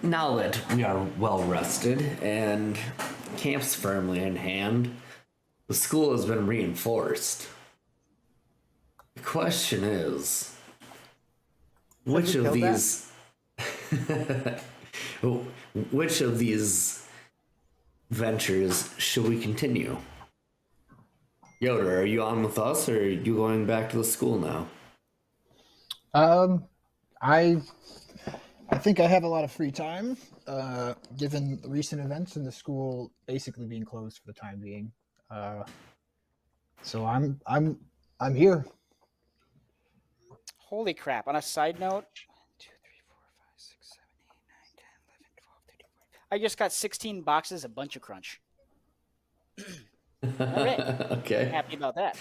Now that we are well rested and camp's firmly in hand, the school has been reinforced. The question is, which of these which of these ventures should we continue? Yoda, are you on with us, or are you going back to the school now? I think I have a lot of free time, given recent events and the school basically being closed for the time being. So I'm here. Holy crap! On a side note, 1, 2, 3, 4, 5, 6, 7, 8, 9, 10, 11, 12, 13, 14. I just got 16 boxes of Bunch of Crunch. All right. Okay. Happy about that.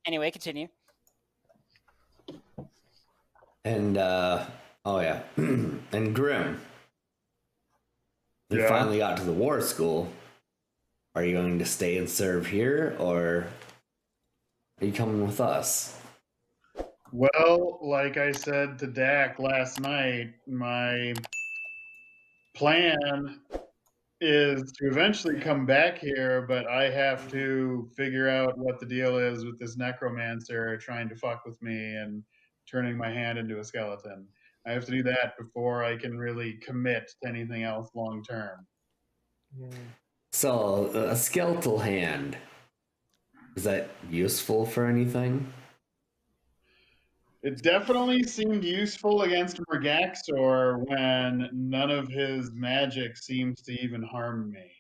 Anyway, continue. And oh yeah, and Grim. We Yeah. finally got to the war school. Are you going to stay and serve here, or are you coming with us? Well, like I said to Dak last night, my plan is to eventually come back here, but I have to figure out what the deal is with this necromancer trying to fuck with me and turning my hand into a skeleton. I have to do that before I can really commit to anything else long term. So, a skeletal hand. Is that useful for anything? It definitely seemed useful against Mergaxor when none of his magic seems to even harm me.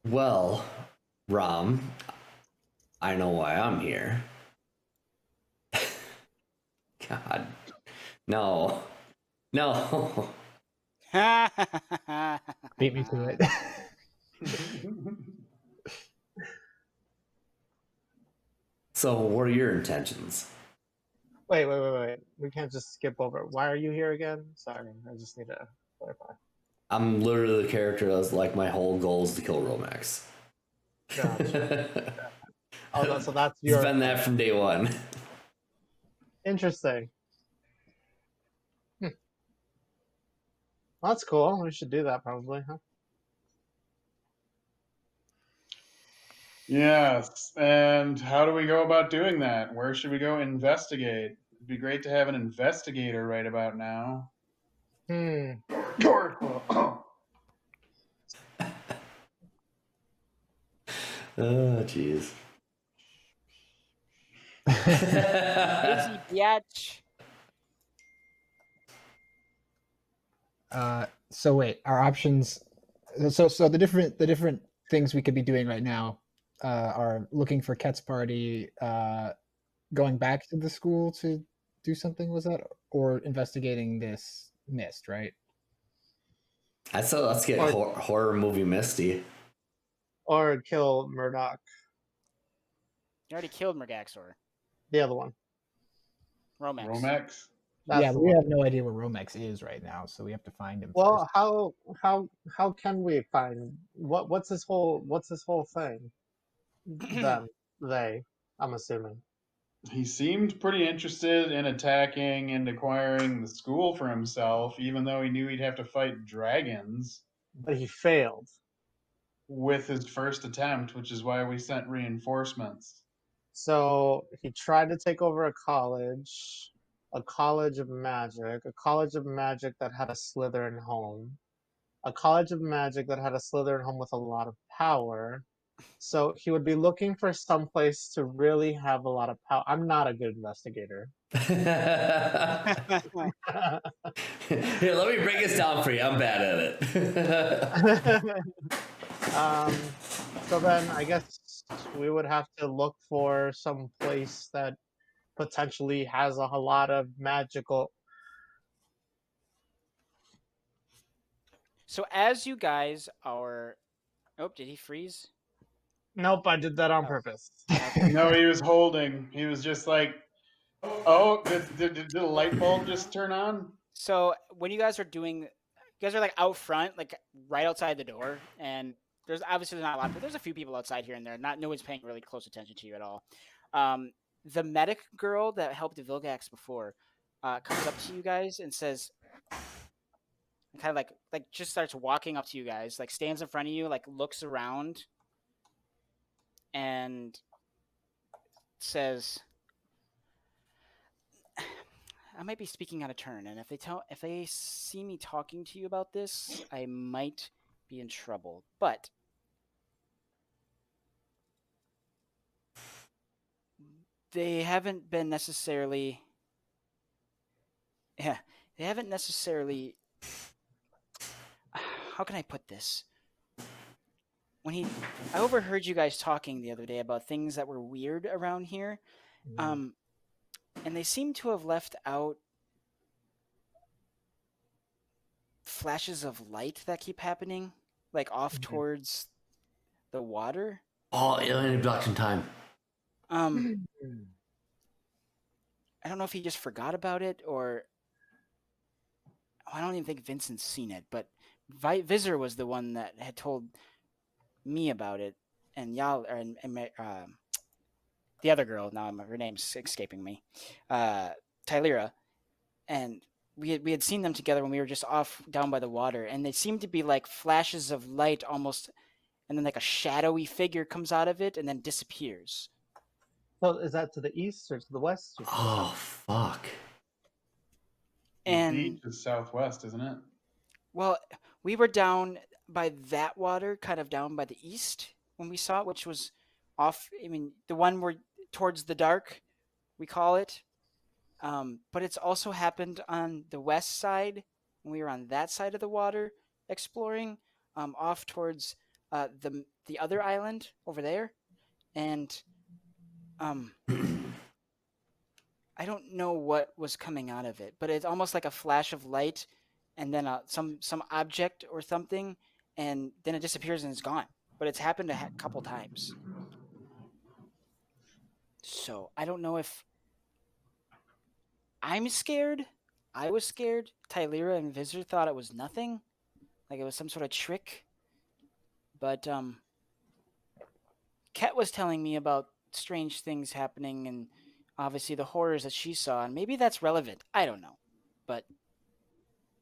Well, Rom, I know why I'm here. God. No. No. Beat me to it. So, what are your intentions? Wait. We can't just skip over. Why are you here again? Sorry, I just need to clarify. I'm literally the character that's like, my whole goal is to kill Romax. Gotcha. Oh, so that's It's your... been that from day one. Interesting. Well, that's cool. We should do that probably, huh? Yes, and how do we go about doing that? Where should we go investigate? It'd be great to have an investigator right about now. Oh, jeez. Busy biatch. So wait, our options. So the different things we could be doing right now are looking for Ket's party, going back to the school to do something. Was that, or investigating this mist? Right. I said let's get horror movie Misty. Or kill Murdoch. You already killed Mergaxor. The other one. Romax. Yeah, we have no idea where Romex is right now, so we have to find him. Well, first. how can we find what's his whole thing? Them, I'm assuming. He seemed pretty interested in attacking and acquiring the school for himself, even though he knew he'd have to fight dragons. But he failed with his first attempt, which is why we sent reinforcements. So he tried to take over a college of magic, that had a Slytherin home, a college of magic that had a Slytherin home with a lot of power. So he would be looking for some place to really have a lot of power. I'm not a good investigator. Here, let me break this down for you. I'm bad at it. So then I guess we would have to look for some place that potentially has a lot of magical. So as you guys are... Oh, did he freeze? Nope, I did that on purpose. No, he was holding. He was just like, oh, did the light bulb just turn on? So when you guys are doing... You guys are like out front, like right outside the door, and there's obviously not a lot, but there's a few people outside here and there. No one's paying really close attention to you at all. The medic girl that helped Vilgax before comes up to you guys and says, kind of like just starts walking up to you guys, like stands in front of you, like looks around, and says, I might be speaking out of turn, and if they see me talking to you about this, I might be in trouble. But they haven't been necessarily. Yeah, they haven't necessarily. How can I put this? I overheard you guys talking the other day about things that were weird around here, and they seem to have left out flashes of light that keep happening, like off towards the water. Oh, alien abduction time. I don't know if he just forgot about it or I don't even think Vincent's seen it, but Visor was the one that had told me about it, and y'all and the other girl, now her name's escaping me, Tylera, and we had seen them together when we were just off down by the water, and they seemed to be like flashes of light almost, and then like a shadowy figure comes out of it and then disappears. So is that to the east or to the west? Or to the Oh, south? fuck. The And beach is southwest, isn't it? well, we were down by that water, kind of down by the east when we saw it, which was off. I mean, the one where towards the dark, we call it. But it's also happened on the west side when we were on that side of the water exploring, off towards the other island over there, and I don't know what was coming out of it, but it's almost like a flash of light, and then some object or something, and then it disappears and it's gone. But it's happened a couple times. So I don't know if I'm scared. I was scared. Tylera and Visor thought it was nothing, like it was some sort of trick. But Ket was telling me about strange things happening and obviously the horrors that she saw, and maybe that's relevant. I don't know, but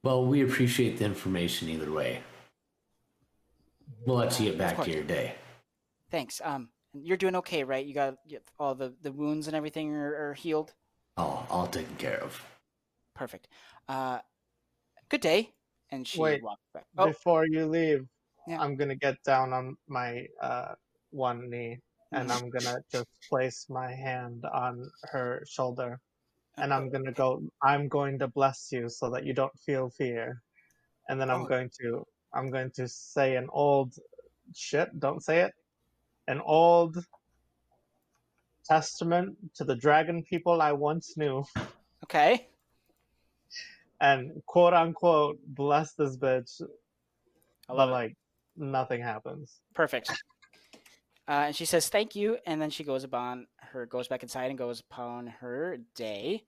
Well, we appreciate the information either way. We'll let you get back to your day. thanks. You're doing okay, right? You got all the wounds and everything are healed. Oh, all taken care of. Perfect. Good day. And she Wait, walked back. Before you leave, Yeah. I'm gonna get down on my one knee and I'm gonna just place my hand on her shoulder and I'm going to bless you so that you don't feel fear. And then I'm going to say an old don't say it. An old testament to the dragon people I once knew Okay. and quote unquote bless this bitch. I love But it. like nothing happens. Perfect. And she says thank you, and then she goes back inside and goes upon her day.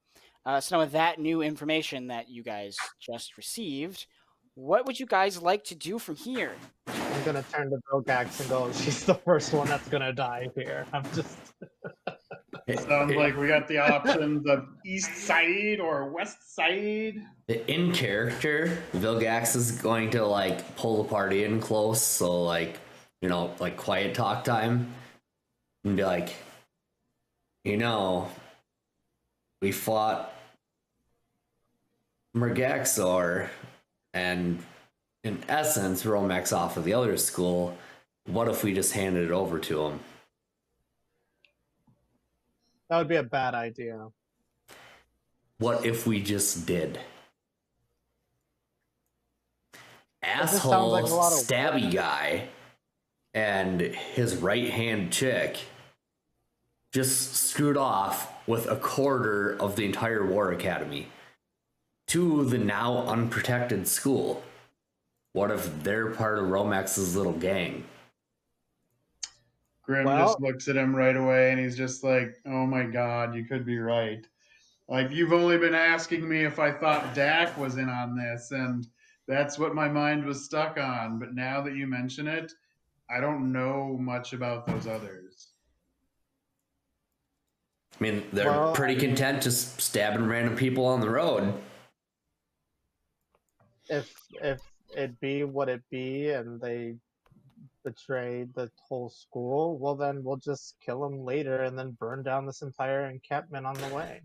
So now with that new information that you guys just received, what would you guys like to do from here? I'm gonna turn to Vilgax and go, she's the first one that's gonna die here. I'm just Sounds like we got the options of east side or west side. In character, Vilgax is going to like pull the party in close, so like, you know, like quiet talk time, and be like, you know, we fought Mergaxor, and in essence, Romex off of the other school. What if we just handed it over to him? that would be a bad idea. What if we just did? just sounds Asshole like a lot of stabby guy and his right hand chick just screwed off with a quarter of the entire war academy to the now unprotected school. What if they're part of Romex's little gang? Grim just looks at him right away and he's just like, oh my god, you could be right. Like, you've only been asking me if I thought Dak was in on this, and that's what my mind was stuck on. But now that you mention it, I don't know much about those others. I mean, they're Well, pretty I mean- content just stabbing random people on the road. If it be what it be, and they betrayed the whole school, well then we'll just kill them later and then burn down this entire encampment on the way.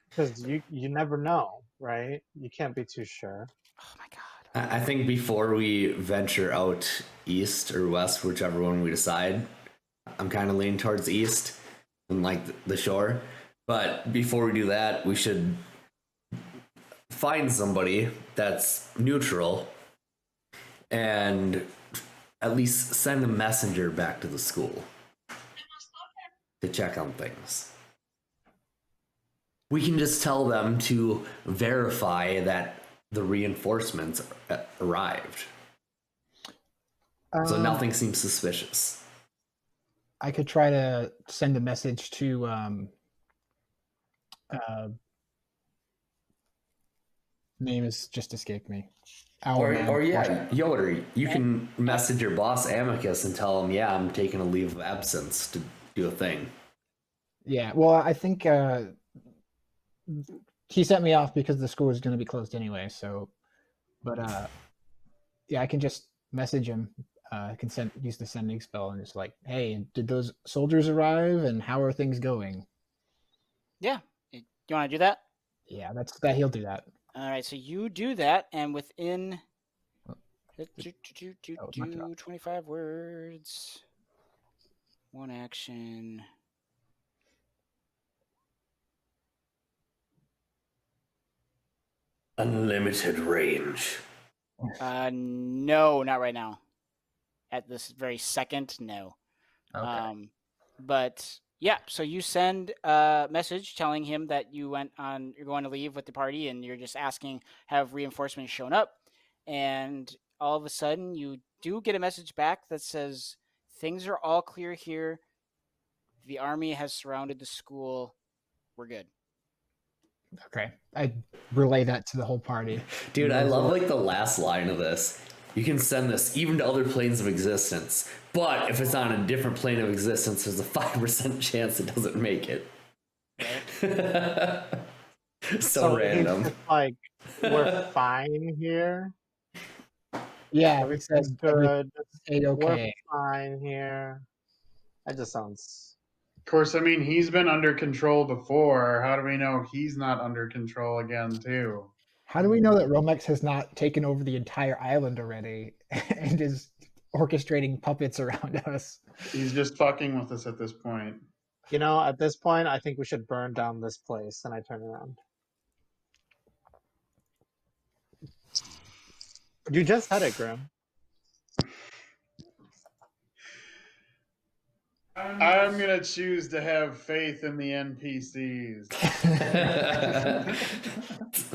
Because you never know, right? You can't be too sure. Oh my god. I think before we venture out east or west, whichever one we decide, I'm kind of leaning towards east and like the shore. But before we do that, we should find somebody that's neutral and at least send a messenger back to the school to check on things. We can just tell them to verify that the reinforcements arrived. So nothing seems suspicious. I could try to send a message to name has just escaped me. Or yeah, Yoder, you can message your boss Amicus and tell him, yeah, I'm taking a leave of absence to do a thing. Yeah, well, I think he sent me off because the school is going to be closed anyway. So, but yeah, I can just message him. I can use the sending spell and just like, hey, did those soldiers arrive and how are things going? Yeah. You want to do that? Yeah, that he'll do that. All right. So you do that, and within Oh, knock it off. 25 words, one action. Unlimited range. No, not right now. At this very second, no. Okay. But yeah, so you send a message telling him that you're going to leave with the party, and you're just asking, have reinforcements shown up? And all of a sudden, you do get a message back that says, things are all clear here. The army has surrounded the school. We're good. Okay. I relay that to the whole party. Dude, I love like the last line of this. You can send this even to other planes of existence, but if it's on a different plane of existence, there's a 5% chance it doesn't make it. So random. He's just like, we're fine here. Yeah, he Everything's says good. A-okay. We're fine here. That just sounds. Of course, I mean, he's been under control before. How do we know he's not under control again, too? How do we know that Romex has not taken over the entire island already and is orchestrating puppets around us? He's just fucking with us at this point. You know, at this point, I think we should burn down this place. And I turn around. You just had it, Grim. I'm going to choose to have faith in the NPCs.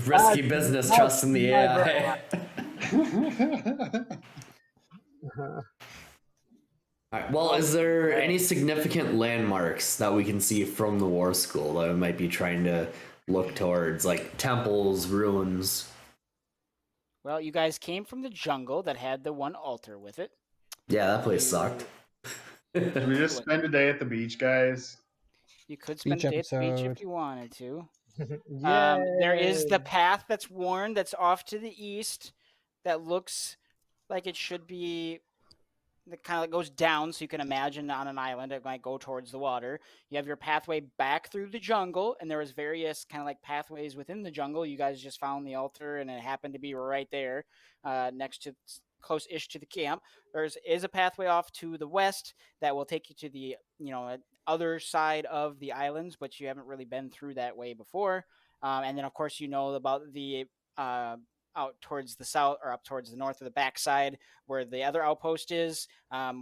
Risky business, trust in the AI. All right, well, is there any significant landmarks that we can see from the war school that we might be trying to look towards, like temples, ruins? Well, you guys came from the jungle that had the one altar with it. Yeah, that place sucked. Should we just spend a day at the beach, guys? You could spend Beach a day at the beach episode. if you wanted to. Yay! There is the path that's worn that's off to the east that looks like it should be. That kind of goes down, so you can imagine on an island it might go towards the water. You have your pathway back through the jungle, and there was various kind of like pathways within the jungle. You guys just found the altar, and it happened to be right there, next to close-ish to the camp. There is a pathway off to the west that will take you to the other side of the islands, but you haven't really been through that way before. And then of course you know about the out towards the south or up towards the north of the backside where the other outpost is,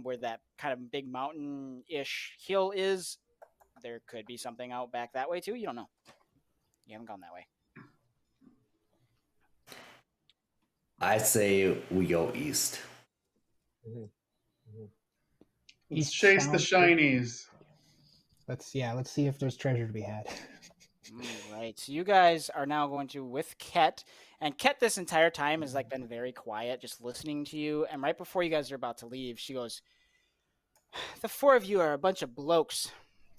where that kind of big mountain-ish hill is. There could be something out back that way too. You don't know. You haven't gone that way. I say we go east. Let's East chase the sounds good. shinies. Let's see if there's treasure to be had. Right. So you guys are now going to, with Ket And Ket this entire time has like been very quiet, just listening to you. And right before you guys are about to leave, she goes, "The four of you are a bunch of blokes.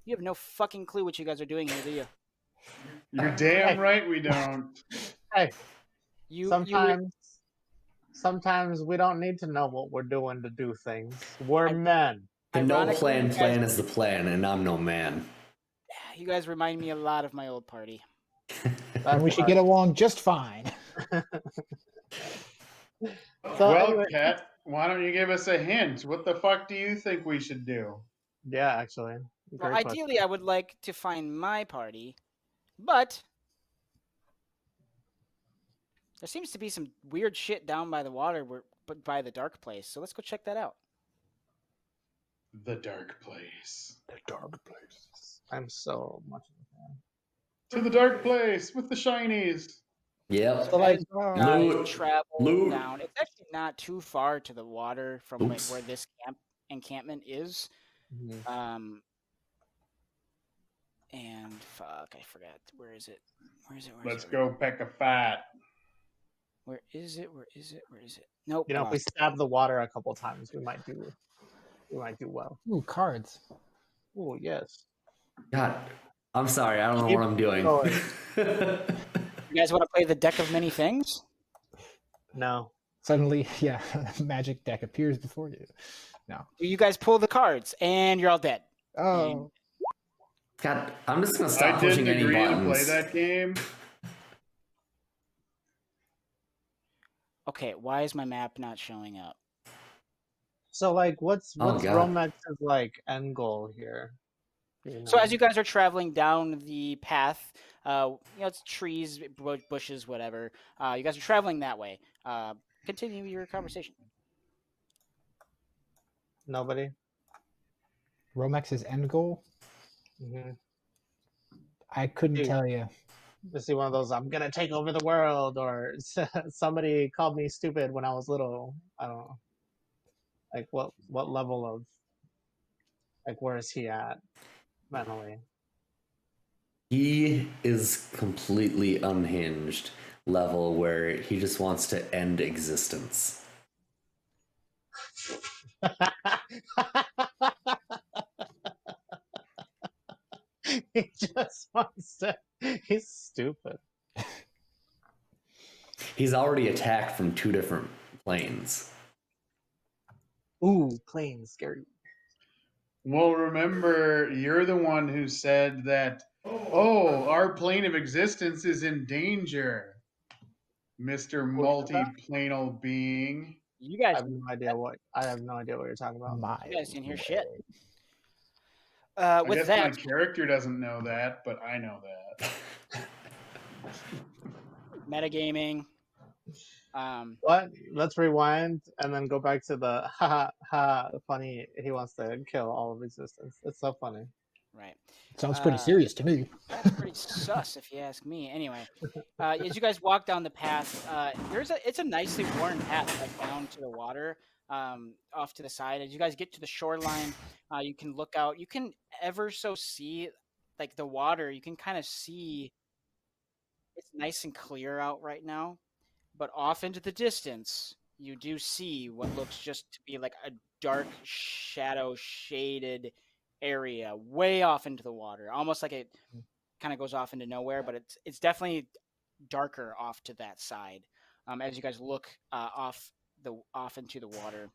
You have no fucking clue what you guys are doing here, do you? You're damn right we don't. Hey, You sometimes we don't need to know what we're doing to do things. We're men. The no Ironically, you plan guys- is the plan, and I'm no man. You guys remind me a lot of my old party. And we should get along just fine. So Well, anyway, Kat, why don't you give us a hint? What the fuck do you think we should do? yeah, actually, Well, great ideally, I would like to find my party, but there seems to be some weird shit down by the water, but by the dark place. So let's go check that out. The dark place. The dark place. question. I'm so much of a fan. To the dark place with the shinies. Yep. So like, As you guys Loot. travel Loot. down. It's actually not too far to the water from like Oops. where this encampment is. Mhm. And fuck, I forgot. Where is it? Let's go peck a fat. Where is it? Nope. You know, if we stab the water a couple times, we might do well. ooh, cards. Oh yes. God, I'm sorry. I don't know Keep what I'm doing. going. You guys want to play the deck of many things? No. Suddenly, yeah, a magic deck appears before you. No. Do you guys pull the cards and you're all dead? Oh, God, I'm just gonna I stop pushing didn't any agree to buttons. play that game. Okay, why is my map not showing up? So like, what's Oh, God. Romex's like end goal here? So as you guys are traveling down the path, it's trees, bushes, whatever. You guys are traveling that way. Continue your conversation. Nobody. Romex's end goal? Mm-hmm. I couldn't Dude. tell you. To see one of those, I'm gonna take over the world, or somebody called me stupid when I was little. I don't know. Like what level of like where is he at mentally? He is completely unhinged level where he just wants to end existence. He just wants to. He's stupid. He's already attacked from 2 different planes. Ooh, planes, scary. Well, remember, you're the one who said that, oh, our plane of existence is in danger, Mr. Multi-planal being. You I guys, have no idea what you're talking about. My you guys didn't hear way. shit. I With guess that, my character doesn't know that, but I know that. metagaming. What? Let's rewind and then go back to the ha ha funny. He wants to kill all of existence. It's so funny. Right. Sounds pretty serious to me. That's pretty sus, if you ask me. Anyway, as you guys walk down the path, it's a nicely worn path like down to the water, off to the side. As you guys get to the shoreline, you can look out. You can ever so see, like the water. You can kind of see. It's nice and clear out right now, but off into the distance, you do see what looks just to be like a dark shadow shaded area way off into the water, almost like it kind of goes off into nowhere, but it's definitely darker off to that side. As you guys look off into the water.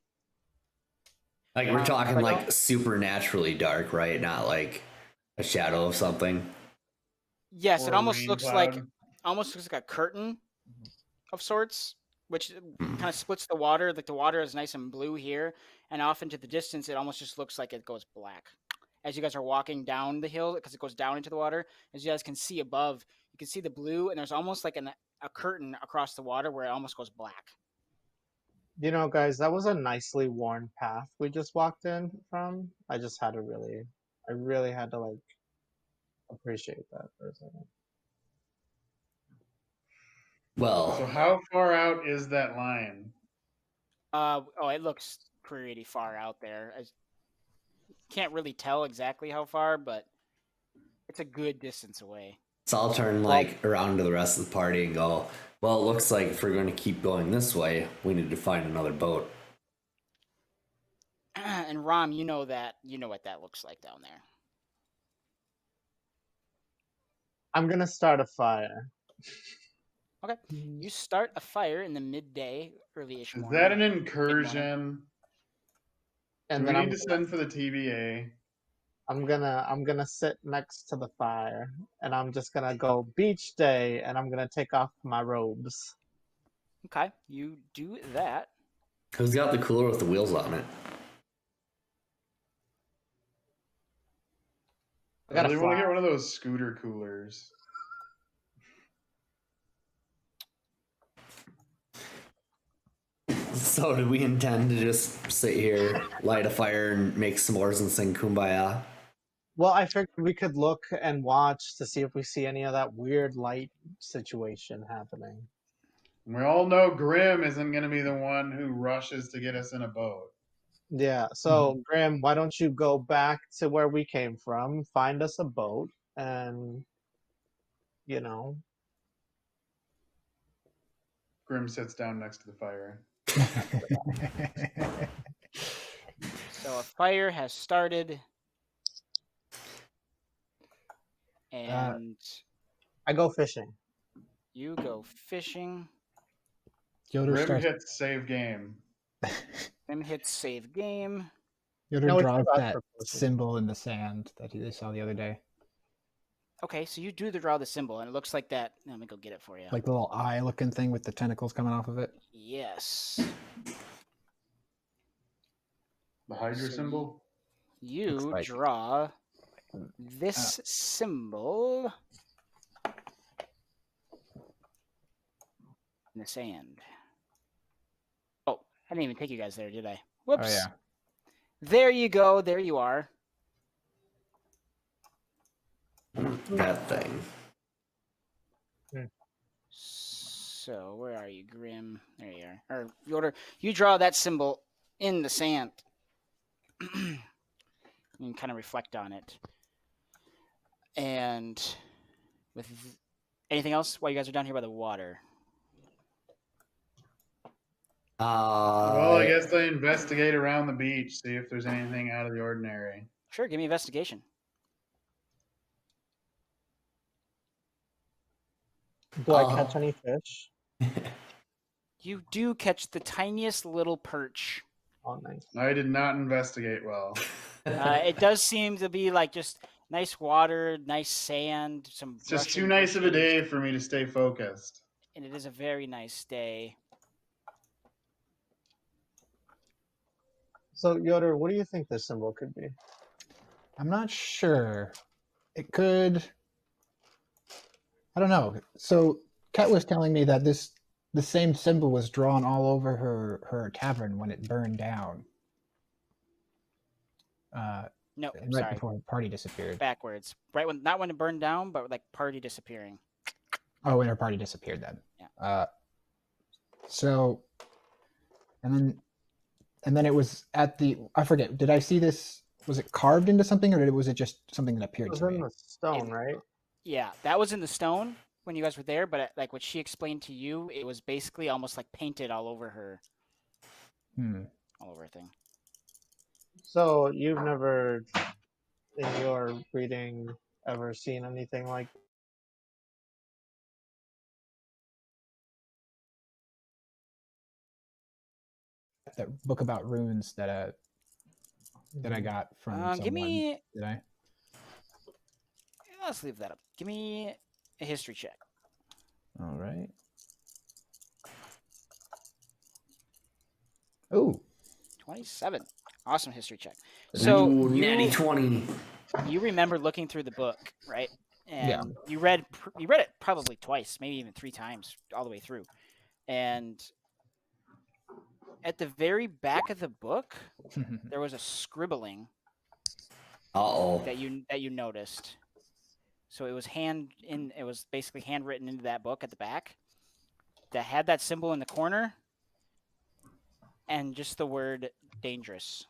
Like, we're talking but like supernaturally dark, right? Not like a shadow of something. Yes, Or it a almost rain looks cloud. like a curtain of sorts, which kind of splits the water. Like the water is nice and blue here, and off into the distance, it almost just looks like it goes black. As you guys are walking down the hill, because it goes down into the water, as you guys can see above, you can see the blue, and there's almost like a curtain across the water where it almost goes black. You know, guys, that was a nicely worn path we just walked in from. I really had to like appreciate that for a second. So Well, how far out is that line? It looks pretty far out there. I can't really tell exactly how far, but it's a good distance away. So I'll turn like around to the rest of the party and go, well, it looks like if we're going to keep going this way, we need to find another boat. And Rom, you know what that looks like down there. I'm gonna start a fire. Okay. You start a fire in the midday, early-ish Is morning. that an mid-morning. incursion? And Do we then need I'm to send for the TBA? I'm gonna sit next to the fire, and I'm just gonna go beach day, and I'm gonna take off my robes. Okay, you do that. Who's got the cooler with the wheels on it? I I gotta really want to fly. get one of those scooter coolers. So do we intend to just sit here, light a fire, and make s'mores and sing Kumbaya? Well, I figured we could look and watch to see if we see any of that weird light situation happening. We all know Grim isn't going to be the one who rushes to get us in a boat. Yeah, so Graham, why don't you go back to where we came from, find us a boat, and you know, Grim sits down next to the fire. So a fire has started, and I go fishing. you go fishing. Yoder Grim starts. hits save game. Grim hits save game. Yoder No, it's draws about that proposal. symbol in the sand that they saw the other day, Okay, so you do draw the symbol, and it looks like that. Let me go get it for you. like the little eye-looking thing with the tentacles coming off of it. Yes. The Hydra So symbol? You Looks like- draw this symbol in the sand. Oh, I didn't even take you guys there, did I? Whoops. Oh yeah. There you go. There you are. That thing. So where are you, Grim? There you are. Or Yoder, you draw that symbol in the sand. You can kind of reflect on it. And with anything else while you guys are down here by the water? Well, I guess they investigate around the beach, see if there's anything out of the ordinary. Sure, give me investigation. Do I catch any fish? You do catch the tiniest little perch. Oh, nice. I did not investigate well. It does seem to be like just nice water, nice sand, some. It's just brush too and nice of a bushes, day for me to stay focused. and it is a very nice day. So Yoder, what do you think this symbol could be? I'm not sure. It could. I don't know. So Kat was telling me that the same symbol was drawn all over her tavern when it burned down. No, Right sorry, before the party disappeared. backwards. Right when, not when it burned down, but like party disappearing. Oh, when her party disappeared then. Yeah. So, and then it was at the. I forget. Did I see this? Was it carved into something, or was it just something that It appeared was to in me? the stone, right? Yeah, that was in the stone when you guys were there, but like what she explained to you, it was basically almost like painted all over her thing. So you've never, in your reading, ever seen anything like That book about runes that I got from someone. Give me. Did I? Let's leave that up. Give me a history check. All right. Oh, 27. Awesome history check. So Ooh, natty 20. you remember looking through the book, right? And Yeah. you read it probably twice, maybe even 3 times all the way through. And at the very back of the book, there was a scribbling Uh-oh. that you noticed. So it was basically handwritten into that book at the back that had that symbol in the corner and just the word dangerous.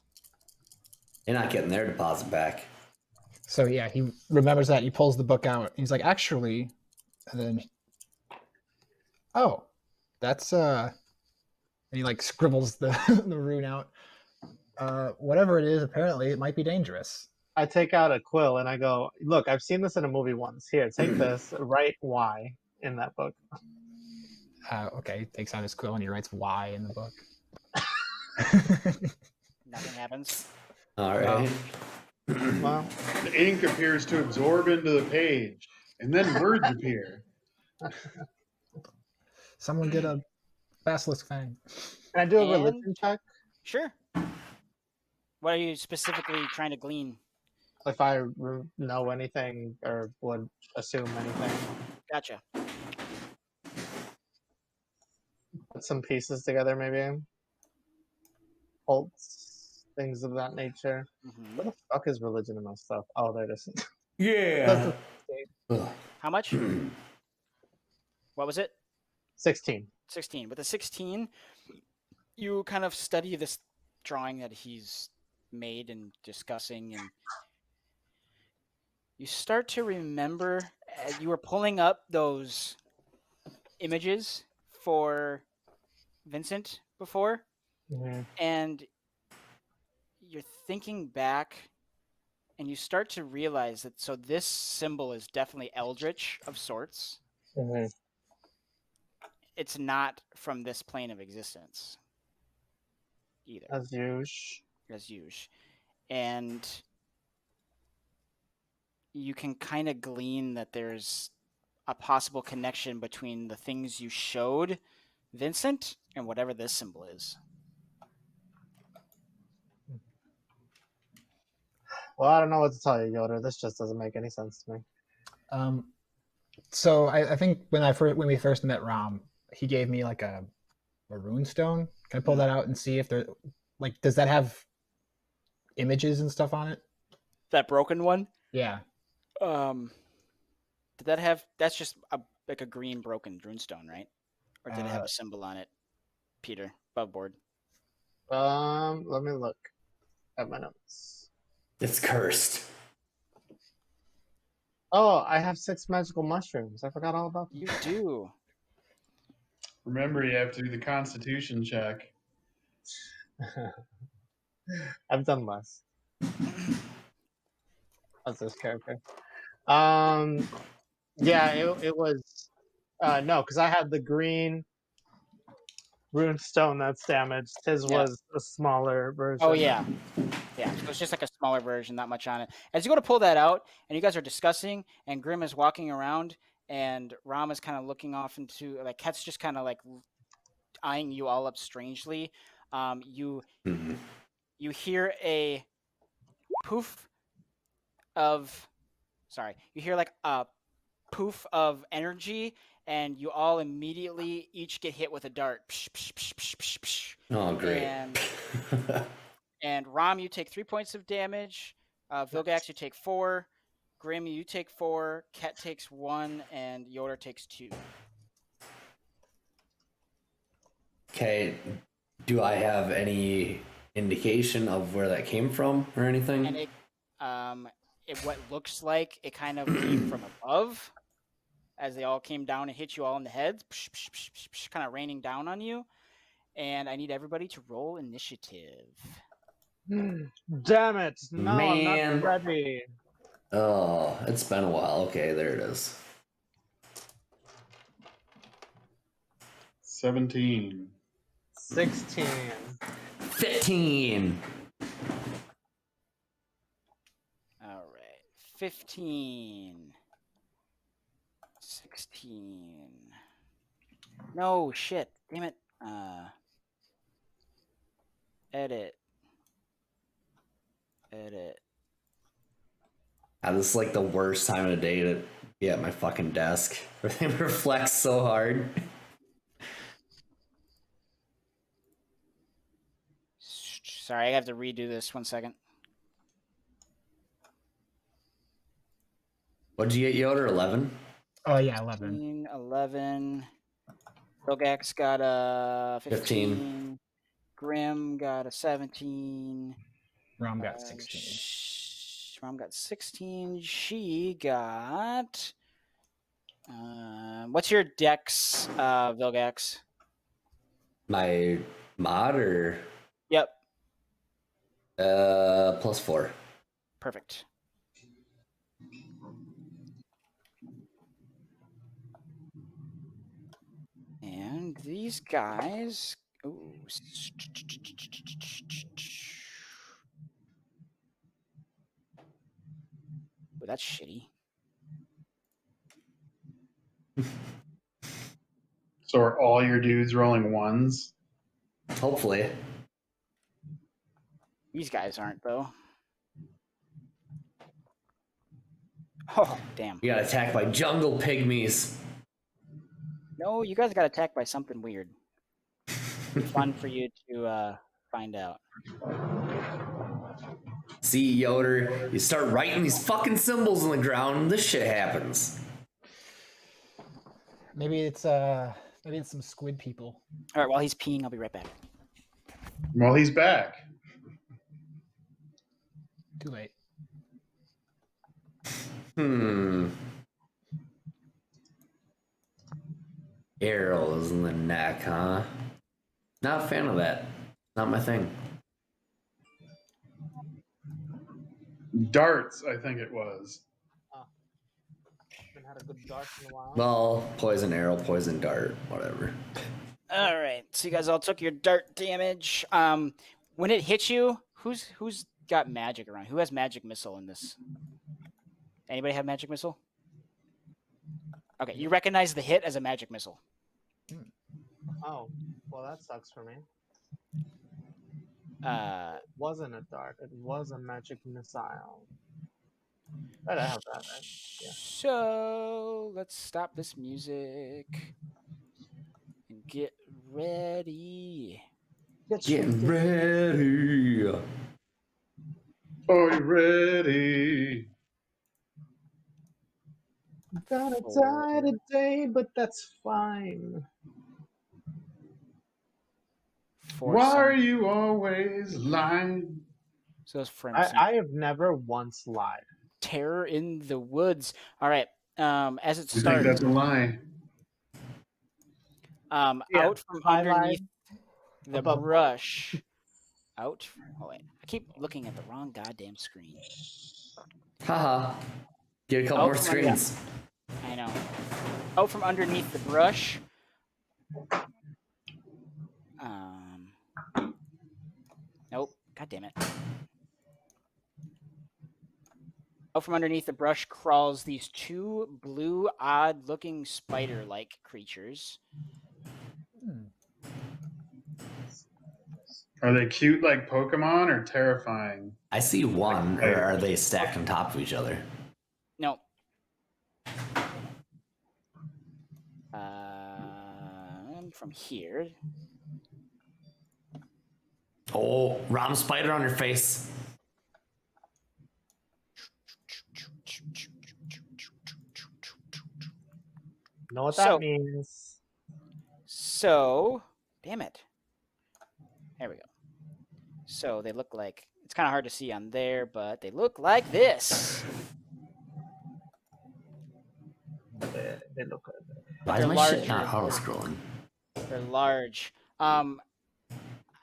They're not getting their deposit back. So yeah, he remembers that. He pulls the book out. He's like, actually, and then, oh, that's And he like scribbles the the rune out. Whatever it is, apparently it might be dangerous. I take out a quill and I go, look, I've seen this in a movie once. Here, take this. Write why in that book. Okay, he takes out his quill and he writes "Y" in the book. Nothing happens. All right. Well, The ink appears to absorb into the page, and then words appear. Someone get a basilisk fang. can I do a And- religion check? Sure. What are you specifically trying to glean? If I know anything or would assume anything. Gotcha. Put some pieces together, maybe. Cults, things of that nature. Mhm. What the fuck is religion in my stuff? Oh, there it is. Yeah. Ugh. How much? What was it? 16. 16. With a 16, you kind of study this drawing that he's made and discussing, and you start to remember you were pulling up those images for Vincent before, Mm-hmm. and you're thinking back, and you start to realize that so this symbol is definitely eldritch of sorts. Mm-hmm. It's not from this plane of existence either, As usual. as usual. And you can kind of glean that there's a possible connection between the things you showed Vincent and whatever this symbol is. Well, I don't know what to tell you, Yoda. This just doesn't make any sense to me. So I think when we first met Ram, he gave me like a rune stone. Can I pull that out and see if there, like, does that have images and stuff on it? That broken one? Yeah. Did that have? That's just like a green broken runestone, right? Or did it have Uh, a symbol on it, Peter, above board? Let me look at my notes. It's cursed. Oh, I have 6 magical mushrooms. I forgot all about them. You do. Remember, you have to do the Constitution check. I've done less. As this character. Yeah, it was no, because I had the green rune stone that's damaged. His Yeah. was a smaller version. Oh yeah, yeah. So it's just like a smaller version, not much on it. As you go to pull that out, and you guys are discussing, and Grim is walking around, and Ram is kind of looking off into like Ket's just kind of like eyeing you all up strangely. You Mhm. you hear a poof of, sorry, you hear like a poof of energy, and you all immediately each get hit with a dart. Psh, psh, psh, psh, psh, psh. Oh, great. And Ram, you take 3 points of damage. Vilgax, you take 4. Grim, you take 4. Ket takes 1, and Yoder takes 2. Okay. Do I have any indication of where that came from or anything? And what looks like it kind of came from above, as they all came down and hit you all in the heads, kind of raining down on you. And I need everybody to roll initiative. Damn it! No, I'm Man. not ready. Oh, it's been a while. Okay, there it is. 17. 16. 15. All right. 15. 16. No, shit. Damn it. Edit. This is like the worst time of the day to be at my fucking desk. Everything reflects so hard. Sorry, I have to redo this 1 second. What did you get, Yoder? 11? Oh yeah, 11. 15, 11. Vilgax got a 15. Grim got a 17. Ram got 16. Your mom got 16. She got. What's your dex, Vilgax? My mod or Yep. +4. Perfect. And these guys. Ooh. Well, that's shitty. So are all your dudes rolling ones? Hopefully. These guys aren't, though. Oh, damn. You got attacked by jungle pygmies. No, you guys got attacked by something weird. Fun for you to find out. See, Yoder, you start writing these fucking symbols on the ground, and this shit happens. Maybe it's some squid people. All right, while he's peeing, I'll be right back. Well, he's back. Too late. Arrows in the neck, huh? Not a fan of that. Not my thing. Darts, I think it was. Haven't had a good dart in a while. Well, poison arrow, poison dart, whatever. All right, so you guys all took your dart damage. When it hits you, who's got magic around? Who has magic missile in this? Anybody have magic missile? Okay, you recognize the hit as a magic missile. Oh, well, that sucks for me. Uh, Wasn't a dart. It was a magic missile. Right, I have that, right? Yeah. So let's stop this music and get ready. Getting ready. Are you ready? Gonna die today, but that's fine. Why are you always lying? So those friends. I have never once lied. Terror in the woods. All right. As it You think starts, that's a lie? Yeah, out from I underneath lied the about- brush. Out. Oh wait, I keep looking at the wrong goddamn screen. Haha. Get a couple Oh, more come on, screens. I know. Out from underneath the brush. Nope. God damn it. Out from underneath the brush crawls these two blue, odd-looking spider-like creatures. Are they cute like Pokemon or terrifying? I see one, or are they stacked on top of each other? No. From here. Oh, Rom spider on your face. Know what So- that means? So, damn it. There we go. So they look like, it's kind of hard to see on there, but they look like this. They look good. Why is They're my shit larger. not auto-scrolling? They're large.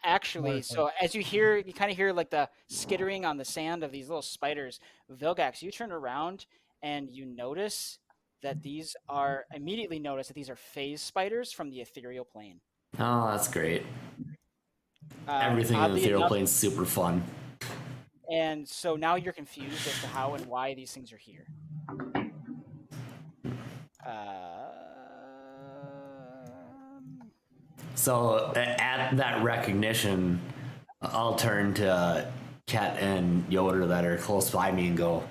Actually, so as you kind of hear like the skittering on the sand of these little spiders. Vilgax, you turn around and you immediately notice that these are phase spiders from the ethereal plane. Oh, that's great. Everything in the Oddly ethereal enough- plane is super fun. And so now you're confused as to how and why these things are here. So at that recognition, I'll turn to Ket and Yoder that are close by me and go,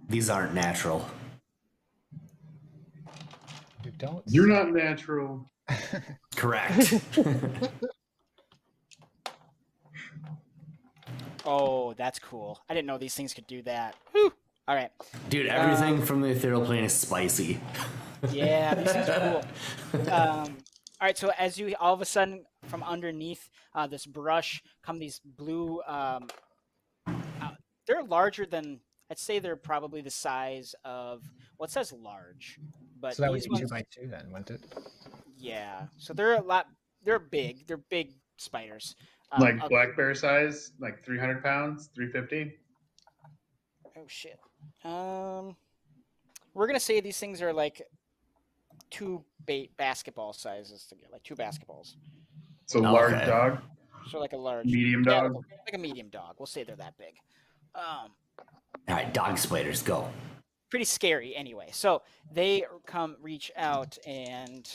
these aren't natural. You don't. You're not natural. Correct. Oh, that's cool. I didn't know these things could do that. Whew. All right. Dude, everything from the ethereal plane is spicy. Yeah, these things are cool. All right, so as you all of a sudden from underneath this brush come these blue They're larger than, I'd say they're probably the size of, well, it says large, but So that would these be 2 ones, by 2 then, wouldn't it? yeah. So they're a lot, they're big. They're big spiders. Like A- black bear size, like 300 pounds, 350. oh shit. We're gonna say these things are like two basketball sizes together, like two basketballs. So large Okay. dog, So like a large, medium yeah, dog. like a medium dog. We'll say they're that big. All right, dog spiders, go. Pretty scary anyway. So they reach out and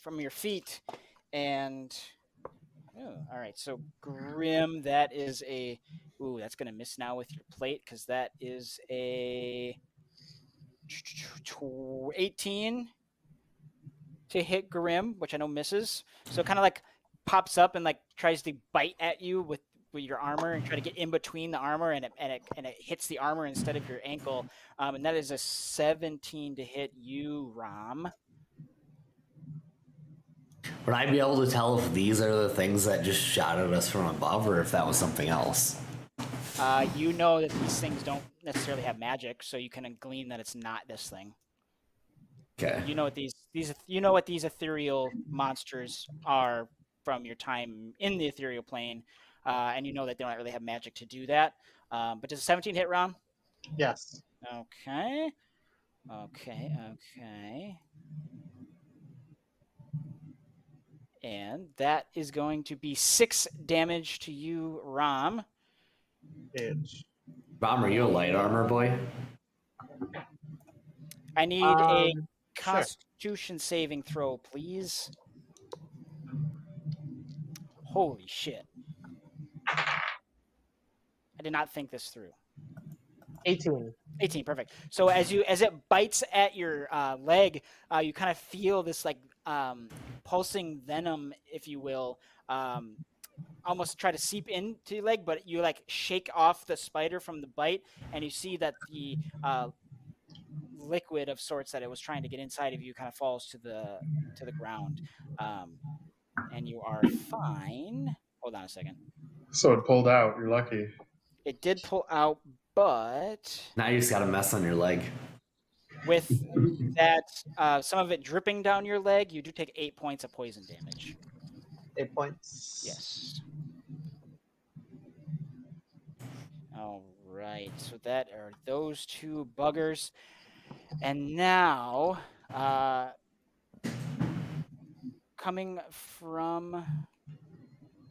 from your feet, and all right. So Grim, that is a that's gonna miss now with your plate because that is a 18 to hit Grim, which I know misses. So it kind of like pops up and like tries to bite at you with your armor and try to get in between the armor, and it hits the armor instead of your ankle. And that is a 17 to hit you, Rom. Would I be able to tell if these are the things that just shot at us from above, or if that was something else? You know that these things don't necessarily have magic, so you can glean that it's not this thing. Okay. You know what these ethereal monsters are from your time in the ethereal plane, and you know that they don't really have magic to do that. But does a 17 hit, Rom? Yes. Okay. And that is going to be 6 damage to you, Rom. Bitch. Rom, are you a light armor boy? I need a Sure. Constitution saving throw, please. Holy shit. I did not think this through. 18. 18, perfect. So as it bites at your leg, you kind of feel this like pulsing venom, if you will, almost try to seep into your leg, but you like shake off the spider from the bite, and you see that the liquid of sorts that it was trying to get inside of you kind of falls to the ground, and you are fine. Hold on a second. So it pulled out. You're lucky. It did pull out, but Now you just got a mess on your leg. with that, some of it dripping down your leg, you do take 8 points of poison damage. 8 points. Yes. All right. So that are those two buggers. And now, coming from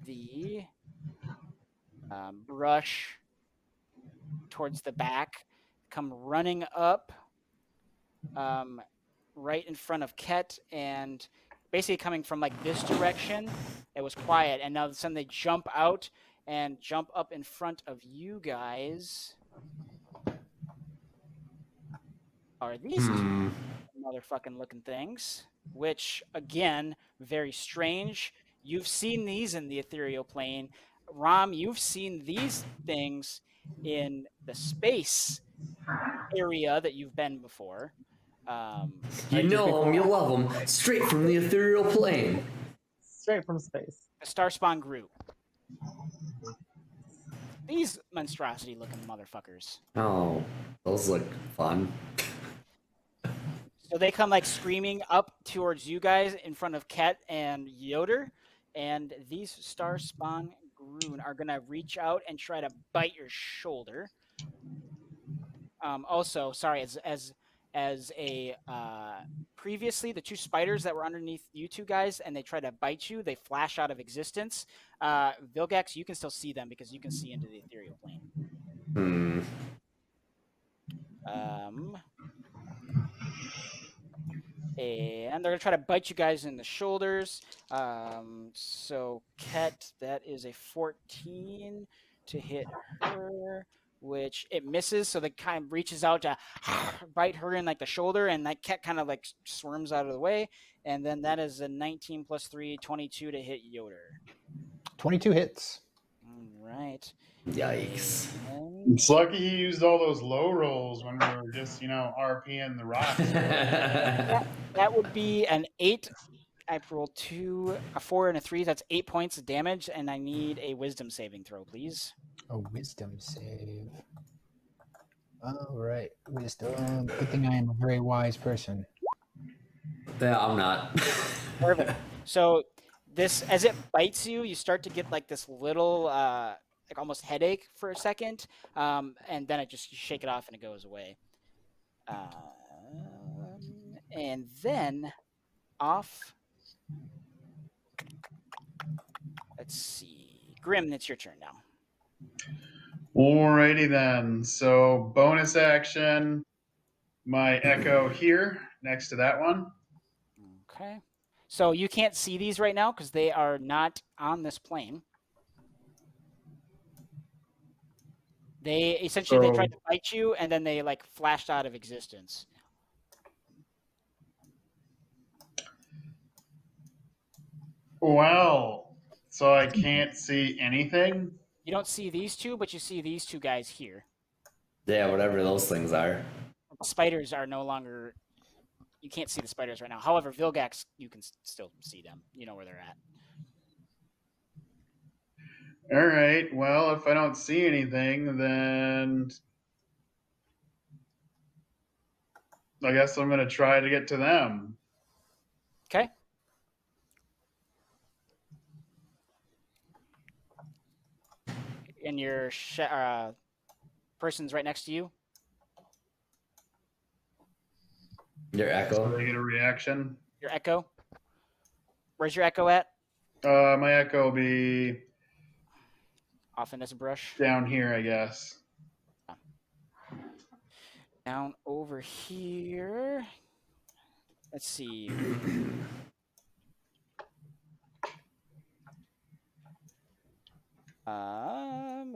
the brush towards the back, come running up right in front of Ket, and basically coming from like this direction. It was quiet, and now all of a sudden they jump out and jump up in front of you guys. Are these two motherfucking looking things? Which, again, very strange. You've seen these in the ethereal plane. Rom, you've seen these things in the space area that you've been before. You know them, you love them, straight from the ethereal plane. Straight from space. The star spawn grew. These monstrosity looking motherfuckers. Oh, those look fun. So they come like screaming up towards you guys in front of Ket and Yoder, and these star spawn Groon are gonna reach out and try to bite your shoulder. Also, sorry, as a previously, the two spiders that were underneath you two guys and they try to bite you, they flash out of existence. Vilgax, you can still see them because you can see into the ethereal plane. And they're gonna try to bite you guys in the shoulders. So Ket, that is a 14 to hit her, which it misses. So they kind of reaches out to bite her in like the shoulder, and that Ket kind of like swarms out of the way. And then that is a 19 plus 3, 22 to hit Yoder. 22 hits. All right. Yikes. It's lucky he used all those low rolls when we were just, RPing the rocks. That would be an 8. I rolled 2, a 4, and a 3. That's 8 points of damage, and I need a wisdom saving throw, please. A wisdom save. All right, wisdom. Good thing I am a very wise person. Yeah, I'm not. Perfect. So this, as it bites you, you start to get like this little, like almost headache for a second, and then it just you shake it off and it goes away. And then off. Let's see, Grim. It's your turn now. Alrighty then. So bonus action, my echo here next to that one. Okay. So you can't see these right now because they are not on this plane. They essentially they tried to bite you and then they like flashed out of existence. Well, so I can't see anything. You don't see these two, but you see these two guys here. Yeah, whatever those things are. The spiders are no longer. You can't see the spiders right now. However, Vilgax, you can still see them. You know where they're at. All right. Well, if I don't see anything, then I guess I'm gonna try to get to them. Okay. And your person's right next to you. Your So echo. they get a reaction. Your echo. Where's your echo at? My echo will be Off in this brush. down here, I guess. Down over here. Let's see.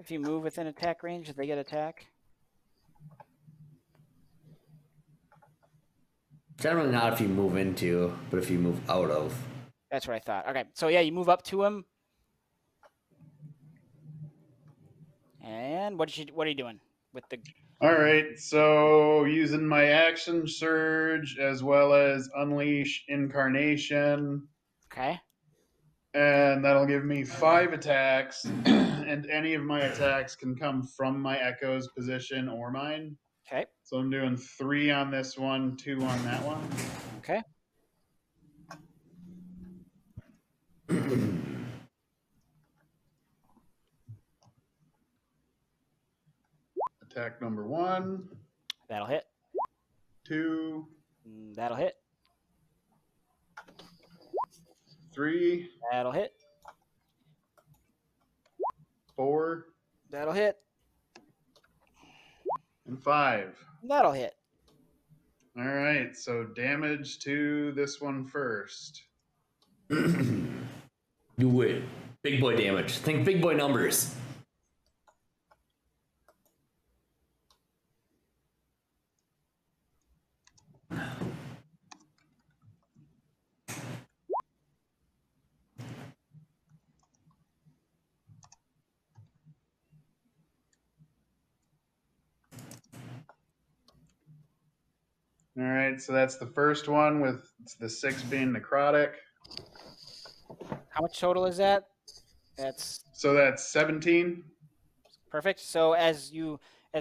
If you move within attack range, they get attack. Generally not if you move into, but if you move out of. That's what I thought. Okay, so yeah, you move up to him. And what are you doing with the? All right. So using my action surge as well as unleash incarnation, Okay. and that'll give me 5 attacks, and any of my attacks can come from my echo's position or mine. Okay. So I'm doing 3 on this one, 2 on that one. Okay. Attack number 1, That'll hit. 2, That'll hit. 3, That'll hit. 4, That'll hit. and 5. That'll hit. All right. So damage to this one first. Do it. Big boy damage. Think big boy numbers. All right. So that's the first one with the 6 being necrotic. How much total is that? That's So that's 17. perfect. So as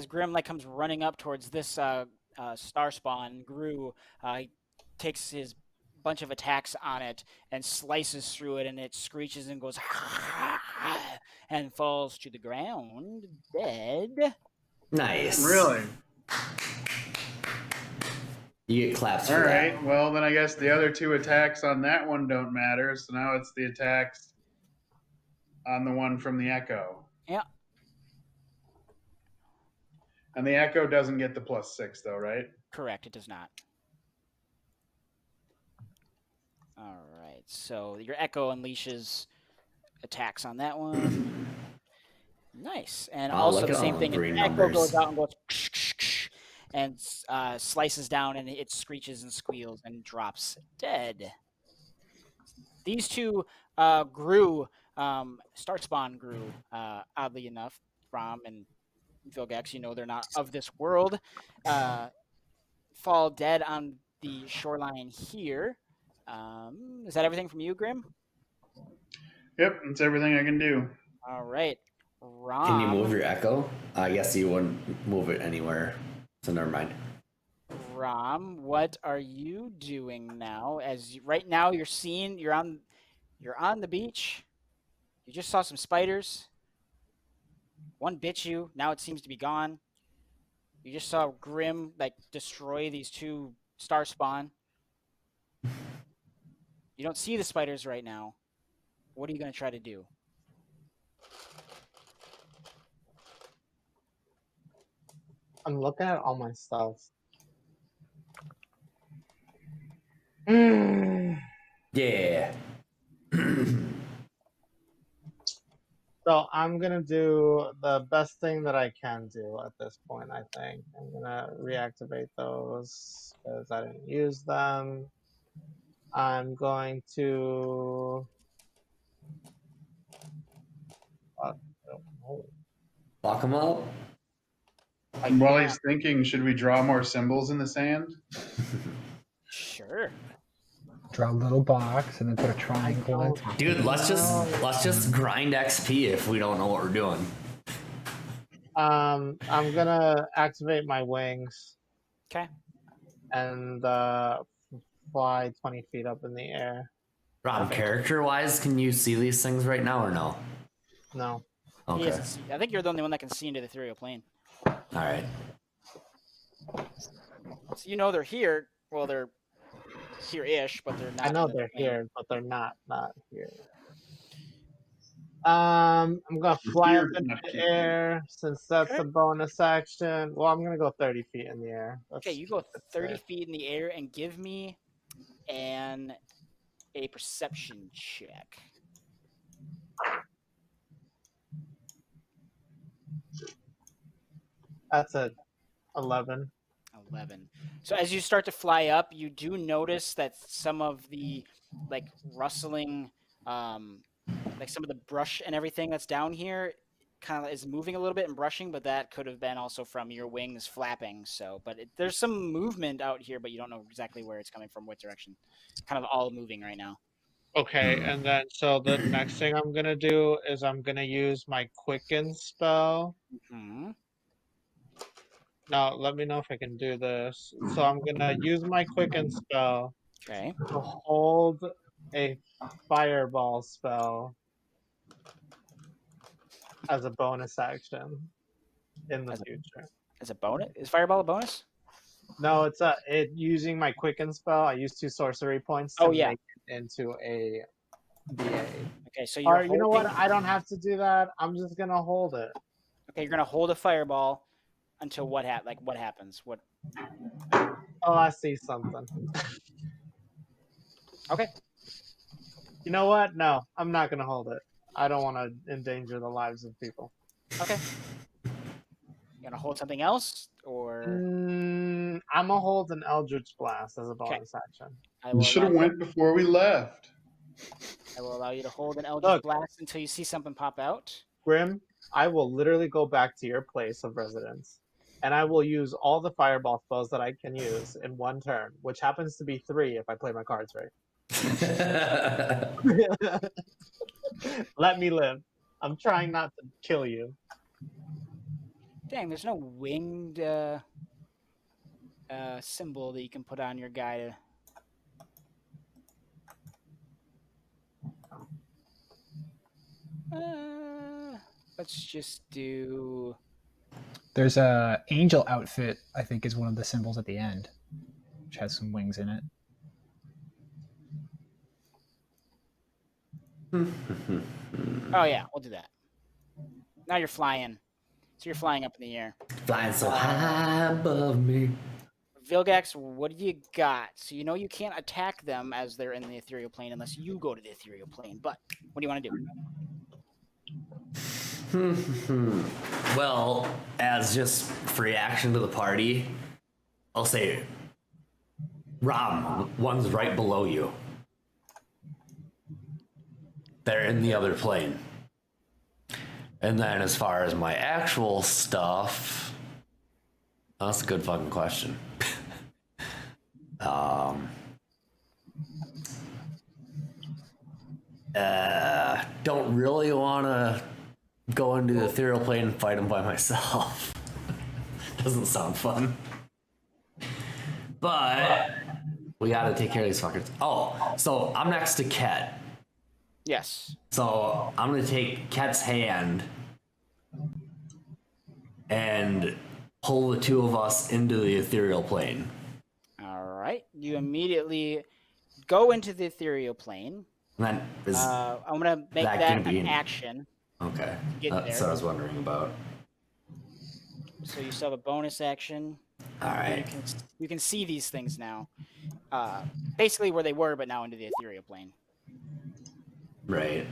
Grim like comes running up towards this star spawn, Gru takes his bunch of attacks on it and slices through it, and it screeches and goes and falls to the ground dead. Nice. Really? You get claps All for right. that. Well, then I guess the other 2 attacks on that one don't matter. So now it's the attacks on the one from the echo. Yeah. And the echo doesn't get the +6 though, right? Correct. It does not. All right. So your echo unleashes attacks on that one. Nice. And Wow, also look the at same all thing. the An green echo numbers. goes out and goes and slices down, and it screeches and squeals and drops dead. These two grew, Starspawn grew, oddly enough, from, and Vilgax, you know they're not of this world, fall dead on the shoreline here. Is that everything from you, Grim? Yep. That's everything I can do. All right. Can you move Rom, your echo? I guess you wouldn't move it anywhere. So never mind. What are you doing now? Right now you're on the beach. You just saw some spiders. One bit you. Now it seems to be gone. You just saw Grim like destroy these two star spawn. You don't see the spiders right now. What are you going to try to do? I'm looking at all my stuff. Mm. Yeah. So I'm gonna do the best thing that I can do at this point. I think I'm gonna reactivate those because I didn't use them. I'm going to. I don't know. Lock them up. I And while can't. he's thinking, should we draw more symbols in the sand? Sure. Draw a little box and then put a triangle on don't top. Dude, let's know. just grind XP if we don't know what we're doing. I'm gonna activate my wings Okay. and fly 20 feet up in the air. Rob, Perfect. character-wise, can you see these things right now or no? No. He Okay. isn't see- I think you're the only one that can see into the ethereal plane. All right. So you know they're here. Well, they're here-ish, but they're not. I know in the they're plane. here, but they're not here. I'm gonna fly Here, up but into not the here. air since that's Okay. a bonus action. Well, I'm gonna go 30 feet in the air. Okay, Let's you go keep it 30 safe. feet in the air and give me a perception check. That's a 11. 11. So as you start to fly up, you do notice that some of the like rustling, like some of the brush and everything that's down here kind of is moving a little bit and brushing, but that could have been also from your wings flapping. So, but there's some movement out here, but you don't know exactly where it's coming from, what direction. Kind of all moving right now. Okay, and then so the next thing I'm gonna do is I'm gonna use my quicken spell. Hmm. Now, let me know if I can do this. So I'm gonna use my quicken spell Okay. to hold a fireball spell as a bonus action in the As a- future. As a bonus? Is Fireball a bonus? No, it's using my quicken spell. I use 2 sorcery points to Oh, yeah. make it into a BA. Okay, so Or you're you know what? holding. I don't have to do that. I'm just gonna hold it. Okay, you're gonna hold a fireball until what happens? What? Oh, I see something. Okay. You know what? No, I'm not gonna hold it. I don't want to endanger the lives of people. Okay. You gonna hold something else, or I'm gonna hold an Eldritch Blast as a okay? bonus action. I You will should allow have you. went before we left. I will allow you to hold an Eldritch Look. Blast until you see something pop out. Grim, I will literally go back to your place of residence, and I will use all the fireball spells that I can use in one turn, which happens to be 3 if I play my cards right. Let me live. I'm trying not to kill you. Dang, there's no winged symbol that you can put on your guy. Let's just do. There's a angel outfit, I think, is one of the symbols at the end, which has some wings in it. Oh yeah, we'll do that. Now you're flying. So you're flying up in the air. Flying so high above me. Vilgax, what do you got? So you know you can't attack them as they're in the ethereal plane unless you go to the ethereal plane. But what do you want to do? Well, as just for reaction to the party, I'll say, Rom, one's right below you. They're in the other plane. And then as far as my actual stuff, that's a good fucking question. Don't really want to go into the ethereal plane and fight him by myself. Doesn't sound fun. But we gotta take care of these fuckers. Oh, so I'm next to Ket. Yes. So I'm gonna take Ket's hand and pull the two of us into the ethereal plane. All right. You immediately go into the ethereal plane. And then is I'm gonna make that that gonna be an an- action. okay. Get That's there. what I was wondering about. So you still have a bonus action. All right. You can see these things now. Basically where they were, but now into the ethereal plane. Right.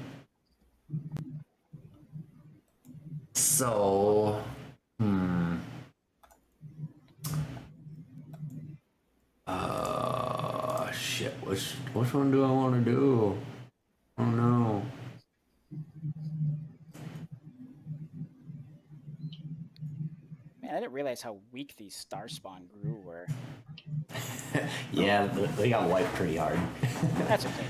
So, shit. Which one do I want to do? Oh no. Man, I didn't realize how weak these star spawn grew were. Yeah, they got wiped pretty hard. That's okay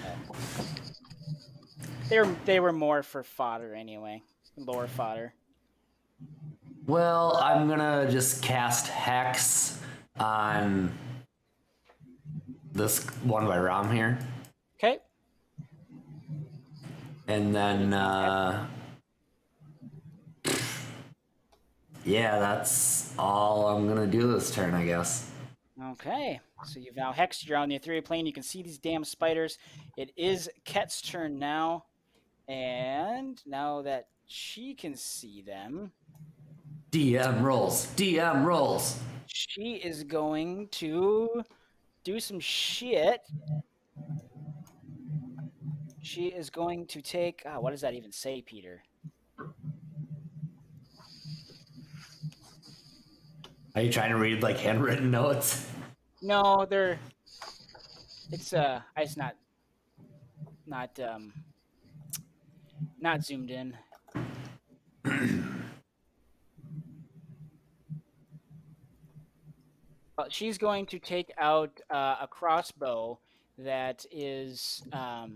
though. They were more for fodder anyway. Lore fodder. Well, I'm gonna just cast Hex on this one by Ram here. Okay. And then, yeah, that's all I'm gonna do this turn, I guess. Okay. So you've now hexed. You're on the ethereal plane. You can see these damn spiders. It is Ket's turn now. And now that she can see them, DM rolls. DM rolls. she is going to do some shit. She is going to take. What does that even say, Peter? Are you trying to read like handwritten notes? No, they're. It's it's not zoomed in. Well, she's going to take out a crossbow that is. All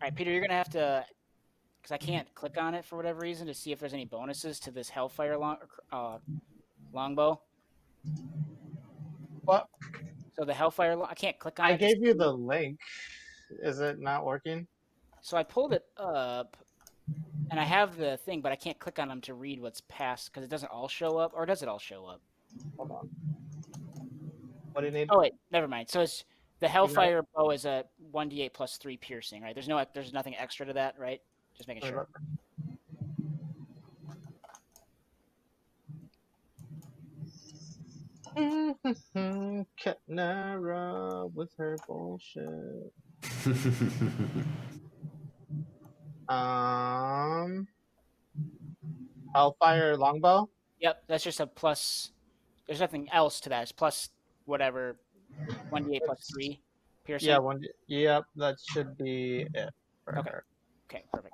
right, Peter, you're gonna have to, because I can't click on it for whatever reason to see if there's any bonuses to this Hellfire longbow. What? So the Hellfire, I can't click on it. I gave you the link. Is it not working? So I pulled it up, and I have the thing, but I can't click on them to read what's past because it doesn't all show up, or does it all show up? Hold on. What do you need? Oh wait, never mind. So it's the Hellfire bow is a 1d8 plus 3 piercing, right? There's nothing extra to that, right? Just making sure. Ketnara with her bullshit. Hellfire longbow. Yep, that's just a plus. There's nothing else to that. It's plus whatever 1d8 plus 3 piercing. Yeah, yep, that should be it. Okay. Okay, perfect.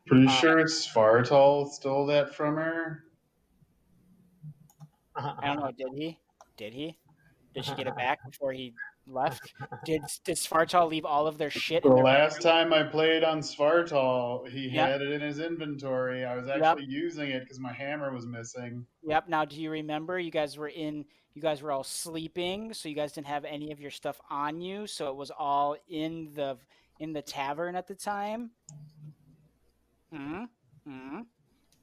Pretty sure Svartal stole that from her. I don't know. Did he? Did she get it back before he left? Did Svartal leave all of their shit? The last time I played on Svartal, he had it in his inventory. I was actually using it because my hammer was missing. Yep. Now, do you remember you guys were all sleeping, so you guys didn't have any of your stuff on you, so it was all in the tavern at the time.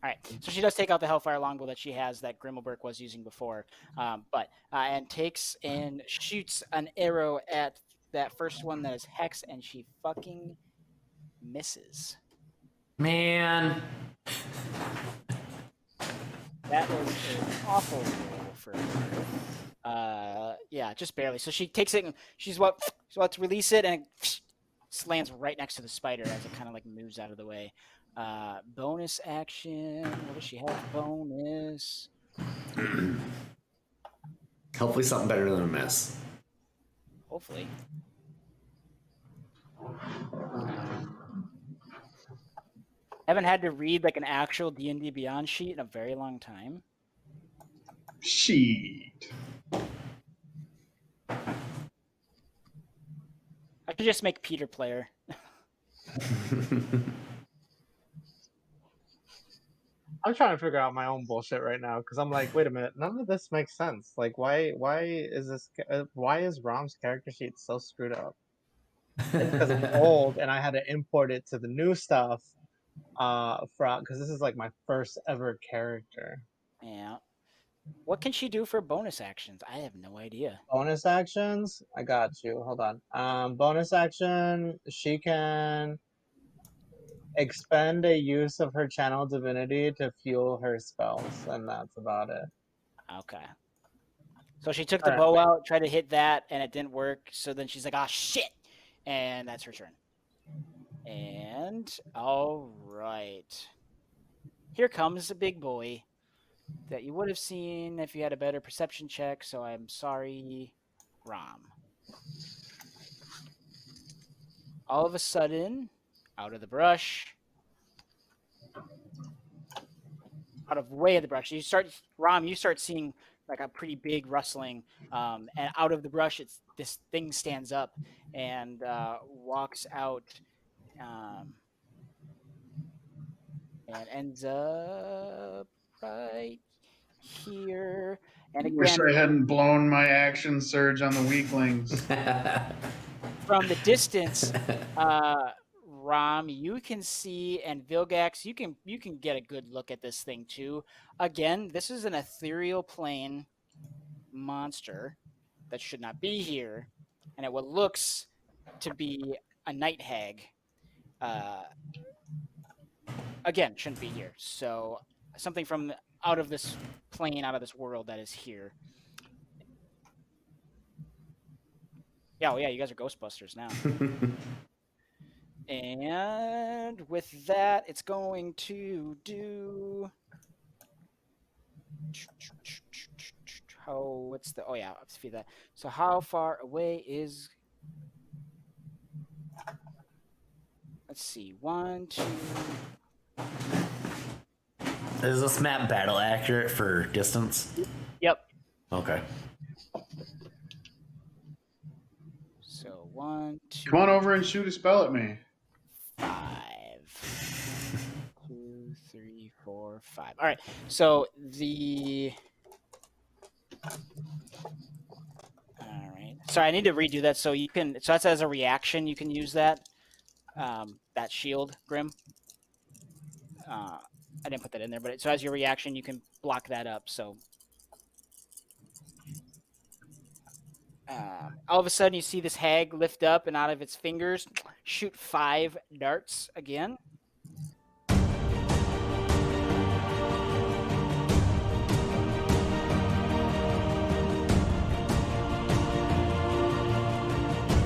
All right, so she does take out the Hellfire longbow that she has that Grimmelberg was using before, and takes and shoots an arrow at that first one that is Hex, and she fucking misses. Man. That was an awful roll for her. Yeah, just barely. So she takes it and she's about to release it, and it lands right next to the spider as it kind of like moves out of the way. Bonus action. What does she have? Bonus. Hopefully something better than a miss. Hopefully. Haven't had to read like an actual D&D Beyond sheet in a very long time. Sheet. I should just make Peter player. I'm trying to figure out my own bullshit right now because I'm like, wait a minute, none of this makes sense. Like, why is Rom's character sheet so screwed up? It's because it's old and I had to import it to the new stuff. From because this is like my first ever character. Yeah. What can she do for bonus actions? I have no idea. Bonus actions, I got you. Hold on. Bonus action, she can expend a use of her channel divinity to fuel her spells, and that's about it. Okay. So she took the Alright. bow out, tried to hit that, and it didn't work. So then she's like, "Ah, shit!" And that's her turn. And all right, here comes a big boy that you would have seen if you had a better perception check. So I'm sorry, Rom. All of a sudden, out of the brush, out of way of the brush, you start seeing like a pretty big rustling, and out of the brush, this thing stands up and walks out, um, and ends up right here. And Wish again, I hadn't blown my action surge on the weaklings. from the distance, Rom, you can see, and Vilgax, you can get a good look at this thing too. Again, this is an ethereal plane monster that should not be here, and it what looks to be a night hag. Again, shouldn't be here. So something from out of this plane, out of this world that is here. Yeah, well, yeah, you guys are Ghostbusters now. And with that, it's going to do. What's the? Oh yeah, let's feed that. So how far away is? Let's see. 1, 2. Is this map battle accurate for distance? Yep. Okay. So 1, 2. Come on over and shoot a spell at me. 5. 2, 3, 4, 5. All right. So the. All right. Sorry, I need to redo that. So you can. So that's as a reaction. You can use that. That shield, Grim. I didn't put that in there, but so as your reaction, you can block that up. So all of a sudden, you see this hag lift up and out of its fingers shoot 5 darts again.